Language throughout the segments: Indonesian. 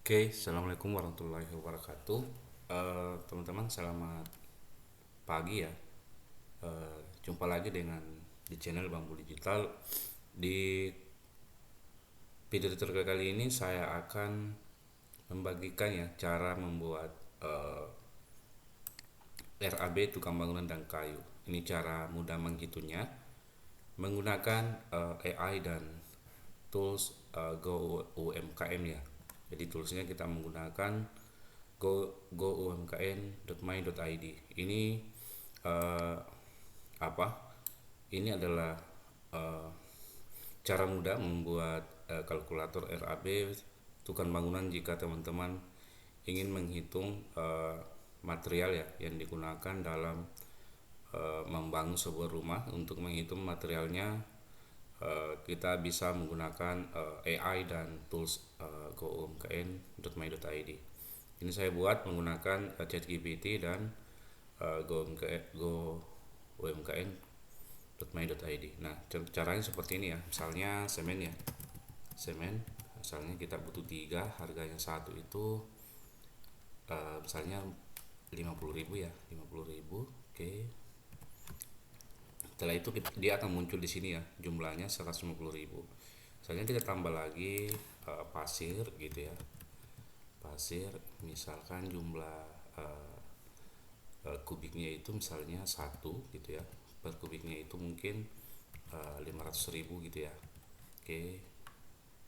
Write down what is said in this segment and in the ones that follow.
Oke, Assalamualaikum warahmatullahi wabarakatuh. Teman-teman, selamat pagi ya. Jumpa lagi dengan di channel Bambu Digital. Di video tutorial kali ini saya akan membagikan ya cara membuat RAB tukang bangunan dan kayu. Ini cara mudah menghitungnya menggunakan AI dan tools Go UMKM ya. Jadi toolsnya kita menggunakan goumkn.my.id. Ini eh, apa? Ini adalah eh, cara mudah membuat kalkulator RAB tukang bangunan jika teman-teman ingin menghitung material ya yang digunakan dalam membangun sebuah rumah. Untuk menghitung materialnya kita bisa menggunakan AI dan tools goumkn.my.id. Ini saya buat menggunakan ChatGPT dan goumkn.my.id. Nah, caranya seperti ini ya. Misalnya semen ya. Semen, misalnya kita butuh 3, harganya satu itu misalnya 50.000 ya, 50.000. Oke. Setelah itu dia akan muncul di sini ya, jumlahnya 150.000. Misalnya kita tambah lagi pasir gitu ya. Pasir misalkan jumlah uh, kubiknya itu misalnya satu gitu ya, per kubiknya itu mungkin 500.000 gitu ya. Oke,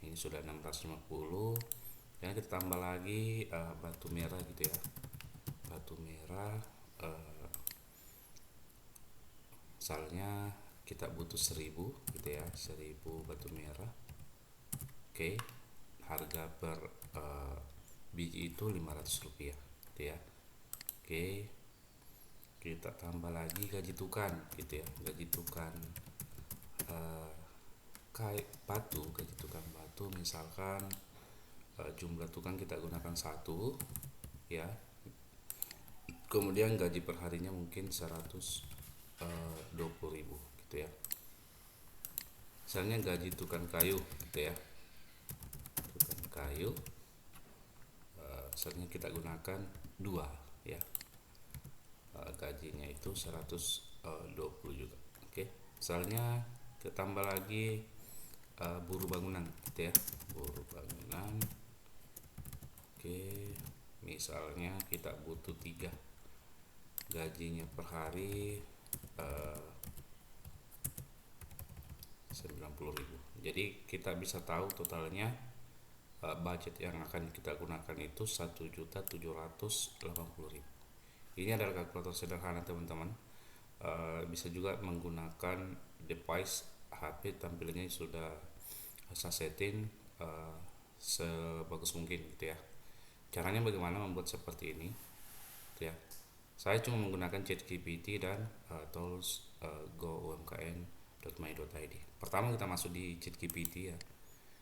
ini sudah 650. Dan kita tambah lagi batu merah gitu ya, batu merah uh, misalnya kita butuh 1.000 gitu ya, 1.000 batu merah. Oke, harga per biji itu 500 rupiah gitu ya. Oke, kita tambah lagi gaji tukang gitu ya, gaji tukang kayak batu, gaji tukang batu misalkan jumlah tukang kita gunakan satu ya, kemudian gaji perharinya mungkin 120.000 gitu ya. Misalnya gaji tukang kayu gitu ya, tukang kayu misalnya kita gunakan dua ya, gajinya itu 120 juga. Oke, misalnya kita tambah lagi buruh bangunan gitu ya, buruh bangunan. Oke, misalnya kita butuh 3, gajinya per hari 90.000. Jadi kita bisa tahu totalnya budget yang akan kita gunakan itu 1.780.000. Ini adalah kalkulator sederhana teman-teman. Bisa juga menggunakan device HP tampilannya sudah saya setting sebagus mungkin gitu ya. Caranya bagaimana membuat seperti ini gitu ya. Saya cuma menggunakan ChatGPT dan tools goumkn.my.id. Pertama kita masuk di ChatGPT ya,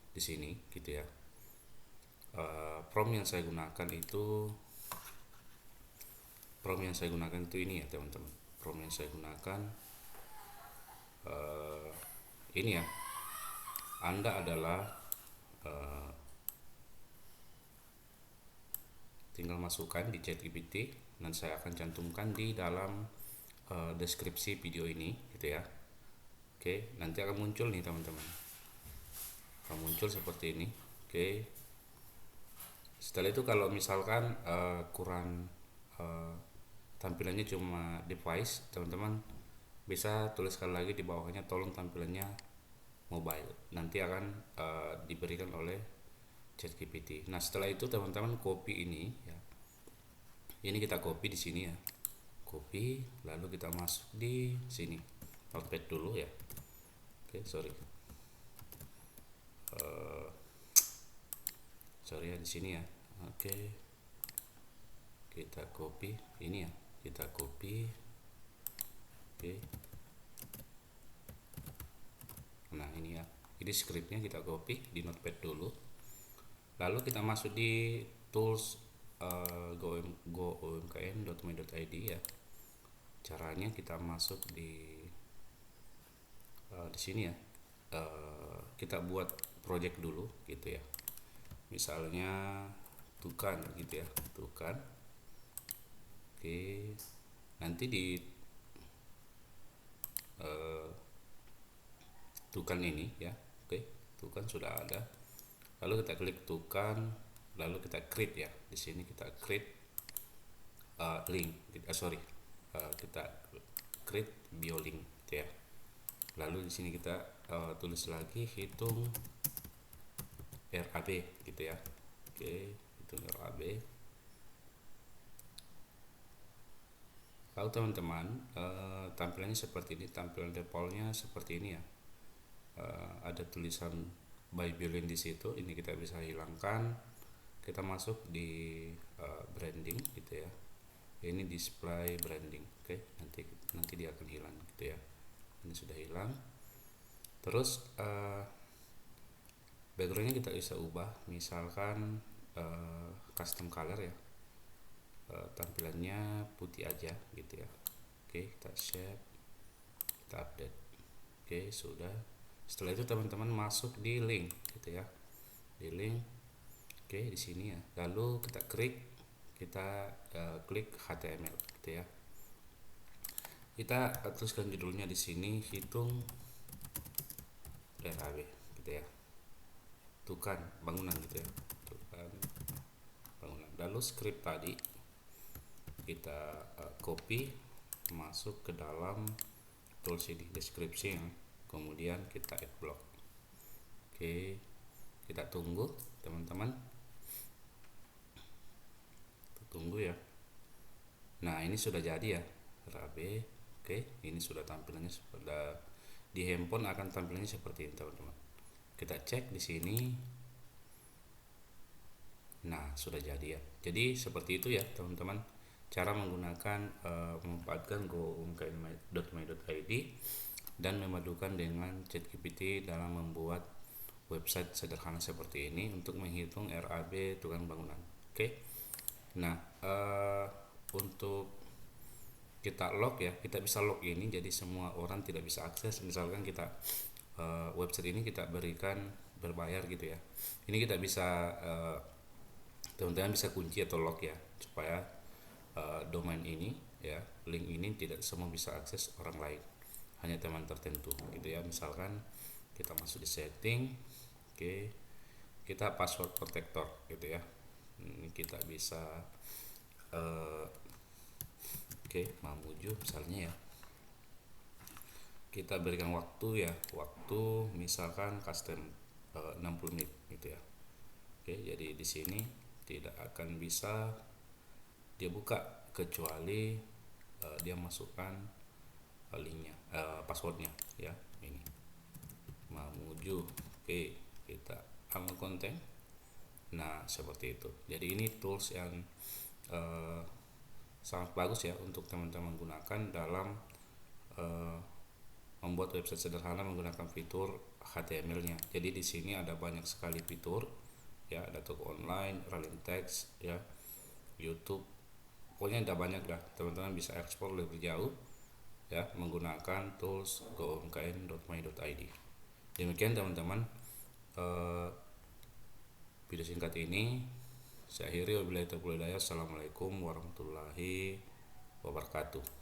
di sini gitu ya. Prompt yang saya gunakan itu ini ya teman-teman. Prompt yang saya gunakan ini ya. Anda adalah tinggal masukkan di ChatGPT dan saya akan cantumkan di dalam deskripsi video ini gitu ya. Oke, nanti akan muncul nih teman-teman. Akan muncul seperti ini. Oke. Setelah itu kalau misalkan kurang uh, tampilannya cuma device, teman-teman bisa tuliskan lagi di bawahnya tolong tampilannya mobile. Nanti akan diberikan oleh ChatGPT. Nah, setelah itu teman-teman copy ini ya. Ini kita copy di sini ya. Copy, lalu kita masuk di sini. Notepad dulu ya. Oke, sorry. Sorry ya di sini ya. Oke. Kita copy ini ya. Kita copy. Oke. Nah, ini ya. Ini scriptnya kita copy di Notepad dulu. Lalu kita masuk di tools goumkn.my.id ya. Caranya kita masuk di sini ya. Kita buat project dulu gitu ya. Misalnya tukan gitu ya, tukan. Oke, nanti di tukan ini ya. Oke, tukan sudah ada. Lalu kita klik tukan, lalu kita create ya. Di sini kita create link, sorry, kita create bio link gitu ya. Lalu di sini kita tulis lagi hitung RAB gitu ya. Oke, hitung RAB. Lalu teman-teman, tampilannya seperti ini, tampilan defaultnya seperti ini ya. Ada tulisan by billion di situ. Ini kita bisa hilangkan. Kita masuk di branding gitu ya. Ini display branding. Oke, nanti dia akan hilang gitu ya. Ini sudah hilang. Terus backgroundnya kita bisa ubah, misalkan custom color ya. Tampilannya putih aja gitu ya. Oke, kita shape, kita update. Oke, sudah. Setelah itu teman-teman masuk di link gitu ya, di link. Oke, di sini ya. Lalu kita klik HTML gitu ya. Kita tuliskan judulnya di sini hitung RAB gitu ya. Tukan bangunan gitu ya. Tukan bangunan. Lalu script tadi kita copy masuk ke dalam tools ini, deskripsi ya. Kemudian kita add block. Oke, kita tunggu teman-teman, tunggu ya. Nah, ini sudah jadi ya RAB. Oke, ini sudah tampilannya, sudah di handphone akan tampilannya seperti ini teman-teman. Kita cek di sini. Nah, sudah jadi ya. Jadi seperti itu ya teman-teman, cara menggunakan memanfaatkan go.my.id dan memadukan dengan ChatGPT dalam membuat website sederhana seperti ini untuk menghitung RAB tukang bangunan. Oke. Nah, untuk kita log ya, kita bisa log ini, jadi semua orang tidak bisa akses. Misalkan kita website ini kita berikan berbayar gitu ya. Ini kita bisa teman-teman bisa kunci atau lock ya, supaya domain ini ya, link ini tidak semua bisa akses orang lain, hanya teman tertentu gitu ya. Misalkan kita masuk di setting, oke, kita password protector gitu ya. Ini kita bisa oke, Mamuju misalnya ya, kita berikan waktu ya, waktu misalkan custom 60 menit gitu ya. Oke, jadi di sini tidak akan bisa dia buka kecuali dia masukkan linknya, passwordnya ya. Ini Mamuju. Oke, kita ambil konten. Nah, seperti itu. Jadi ini tools yang sangat bagus ya untuk teman-teman gunakan dalam membuat website sederhana menggunakan fitur HTML-nya. Jadi di sini ada banyak sekali fitur ya, ada toko online, rallying text ya, YouTube. Pokoknya ada banyak dah. Teman-teman bisa ekspor lebih jauh ya menggunakan tools go.my.id. Demikian teman-teman video singkat ini saya akhiri. Wabillahi taufiq wal hidayah. Assalamualaikum warahmatullahi wabarakatuh.